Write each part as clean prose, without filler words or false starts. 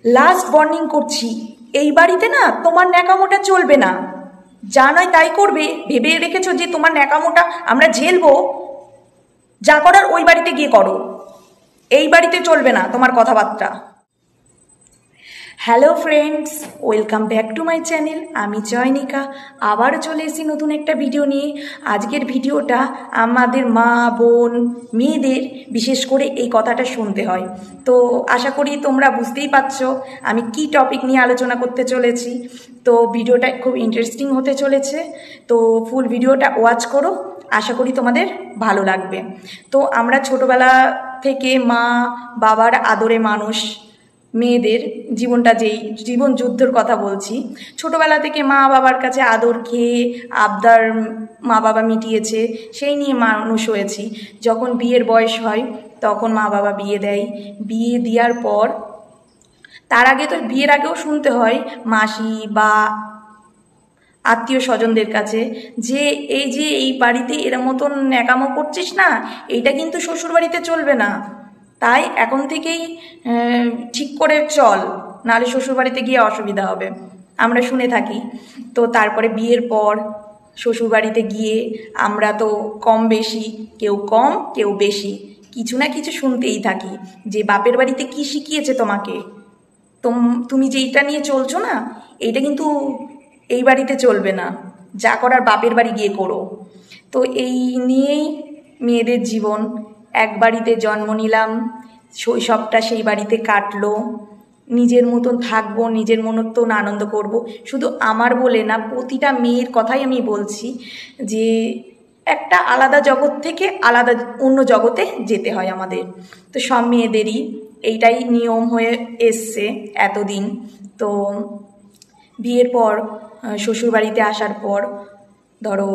Last warning করছি, এই বাড়িতে না তোমার ন্যাকামোটা চলবে না। যা নয় তাই করবে ভেবে রেখেছো যে তোমার ন্যাকামোটা আমরা ঝেলবো? যা করার ওই বাড়িতে গিয়ে করো, এই বাড়িতে চলবে না তোমার কথাবার্তা। Hello friends, welcome back to my channel. আমি চয়নিকা, আবারও চলে এসেছি নতুন একটা ভিডিও নিয়ে। আজকের ভিডিওটা আমাদের মা বোন মেয়েদের বিশেষ করে এই কথাটা শুনতে হয়। তো আশা করি তোমরা বুঝতেই পারছো আমি কি টপিক নিয়ে আলোচনা করতে চলেছি। তো ভিডিওটা খুব ইন্টারেস্টিং হতে চলেছে, তো ফুল ভিডিওটা ওয়াচ করো, আশা করি তোমাদের ভালো লাগবে। তো আমরা ছোটোবেলা থেকে মা বাবার আদরে মানুষ, মেয়েদের জীবনটা যেই জীবন যুদ্ধের কথা বলছি, ছোটোবেলা থেকে মা বাবার কাছে আদর খেয়ে আবদার মা বাবা মিটিয়েছে, সেই নিয়ে মানুষ হয়েছি। যখন বিয়ের বয়স হয় তখন মা বাবা বিয়ে দেয়। বিয়ে দেওয়ার পর তার আগে তো বিয়ের আগেও শুনতে হয় মাসি বা আত্মীয় স্বজনদের কাছে যে এই বাড়িতে এর মতন ন্যাকামো করছিস না, এইটা কিন্তু শ্বশুর বাড়িতে চলবে না, তাই এখন থেকেই ঠিক করে চল, নাহলে শ্বশুরবাড়িতে গিয়ে অসুবিধা হবে, আমরা শুনে থাকি। তো তারপরে বিয়ের পর শ্বশুরবাড়িতে গিয়ে আমরা তো কম বেশি, কেউ কম কেউ বেশি, কিছু না কিছু শুনতেই থাকি যে বাপের বাড়িতে কি শিখিয়েছে তোমাকে, তুমি যে এইটা নিয়ে চলছো না, এইটা কিন্তু এই বাড়িতে চলবে না, যা করার বাপের বাড়ি গিয়ে করো। তো এই নিয়েই মেয়েদের জীবন। এক বাড়িতে জন্ম নিলাম, শৈশবটা সেই বাড়িতে কাটলো, নিজের মতন থাকবো, নিজের মতন আনন্দ করব। শুধু আমার বলে না, প্রতিটা মেয়ের কথাই আমি বলছি যে একটা আলাদা জগৎ থেকে আলাদা অন্য জগতে যেতে হয় আমাদের। তো সব মেয়েদেরই এইটাই নিয়ম হয়ে এসছে এতদিন। তো বিয়ের পর শ্বশুরবাড়িতে আসার পর ধরো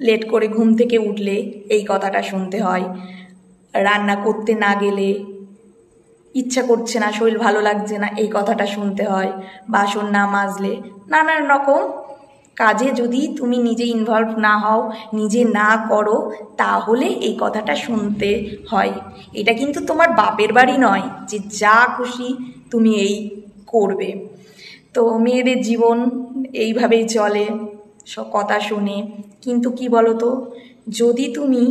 লেট করে ঘুম থেকে উঠলে এই কথাটা শুনতে হয়, রান্না করতে না গেলে ইচ্ছা করছে না, শরীর ভালো লাগছে না, এই কথাটা শুনতে হয়, বাসন না মাজলে, নানান রকম কাজে যদি তুমি নিজে ইনভলভ না হও, নিজে না করো, তাহলে এই কথাটা শুনতে হয়। এটা কিন্তু তোমার বাপের বাড়ি নয় যে যা খুশি তুমি এই করবে। তো মেয়েদের জীবন এইভাবেই চলে, সব কথা শুনে। কিন্তু কি বলো তো, যদি তুমি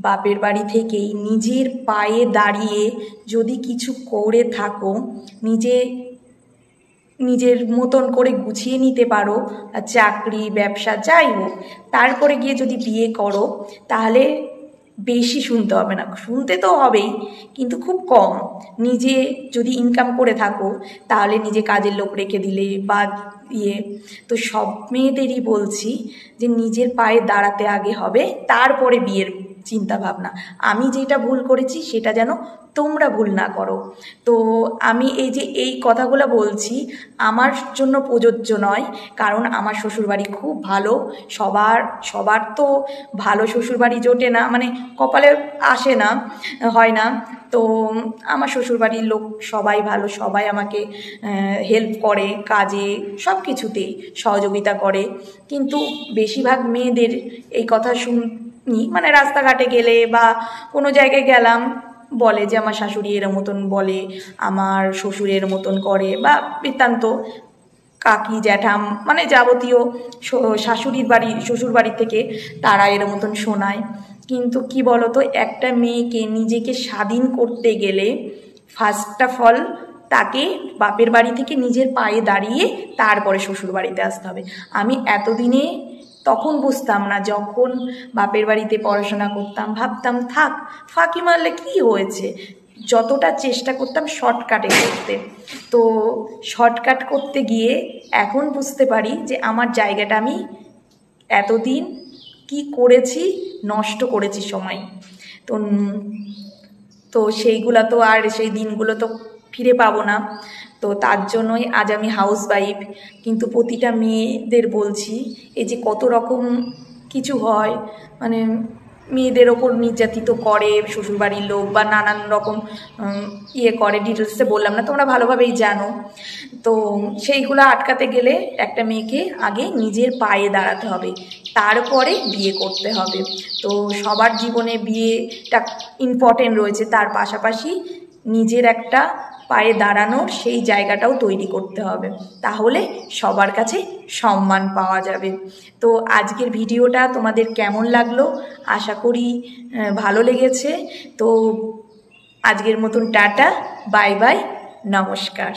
বাপের বাড়ি থেকেই নিজের পায়ে দাঁড়িয়ে যদি কিছু করে থাকো, নিজের মতন করে গুছিয়ে নিতে পারো, চাকরি ব্যবসা যাই হোক, তারপরে গিয়ে যদি বিয়ে করো, তাহলে বেশি শুনতে হবে না, শুনতে তো হবেই কিন্তু খুব কম। নিজে যদি ইনকাম করে থাকো, তাহলে নিজে কাজের লোক রেখে দিলে বা তো সব মেয়েদেরই বলছি যে নিজের পায়ে দাঁড়াতে আগে হবে, তারপরে বিয়ের চিন্তা ভাবনা। আমি যেটা ভুল করেছি সেটা যেন তোমরা ভুল না করো। তো আমি এই কথাগুলো বলছি আমার জন্য প্রযোজ্য নয়, কারণ আমার শ্বশুরবাড়ি খুব ভালো। সবার তো ভালো শ্বশুরবাড়ি জোটে না, মানে কপালে আসে না, হয় না। তো আমার শ্বশুরবাড়ির লোক সবাই ভালো, সবাই আমাকে হেল্প করে, কাজে সব কিছুতেই সহযোগিতা করে। কিন্তু বেশিরভাগ মেয়েদের এই কথা শুনি, মানে রাস্তাঘাটে গেলে বা কোনো জায়গায় গেলাম, বলে যে আমার শাশুড়ি এর মতন বলে, আমার শ্বশুরের মতন করে, বা বৃত্তান্ত কাকি জ্যাঠাম, মানে যাবতীয় শাশুড়ির বাড়ি শ্বশুর বাড়ি থেকে তারা এর মতন শোনায়। কিন্তু কি বলতো, একটা মেয়েকে নিজেকে স্বাধীন করতে গেলে ফার্স্ট অফ অল তাকে বাপের বাড়ি থেকে নিজের পায়ে দাঁড়িয়ে তারপরে শ্বশুর বাড়িতে আসতে হবে। আমি এতদিনে তখন বুঝতাম না, যখন বাপের বাড়িতে পড়াশোনা করতাম ভাবতাম থাক, ফাঁকি মারলে কি হয়েছে, যতটা চেষ্টা করতাম শর্টকাটে করতে। তো শর্টকাট করতে গিয়ে এখন বুঝতে পারি যে আমার জায়গাটা আমি এতদিন কি করেছি, নষ্ট করেছি সময়। তো সেইগুলো তো আর সেই দিনগুলো তো ফিরে পাবো না। তো তার জন্যই আজ আমি হাউস ওয়াইফ। কিন্তু প্রতিটা মেয়েদের বলছি, এই যে কত রকম কিছু হয়, মানে মেয়েদের ওপর নির্যাতিত করে শ্বশুরবাড়ির লোক বা নানান রকম করে, ডিটেলসে বললাম না, তোমরা ভালোভাবেই জানো। তো সেইগুলো আটকাতে গেলে একটা মেয়েকে আগে নিজের পায়ে দাঁড়াতে হবে, তারপরে বিয়ে করতে হবে। তো সবার জীবনে বিয়েটা ইম্পর্টেন্ট রয়েছে, তার পাশাপাশি নিজের একটা পায়ে দাঁড়ানোর সেই জায়গাটাও তৈরি করতে হবে, তাহলে সবার কাছে সম্মান পাওয়া যাবে। তো আজকের ভিডিওটা তোমাদের কেমন লাগলো, আশা করি ভালো লেগেছে। তো আজকের মতন টাটা, বাই বাই, নমস্কার।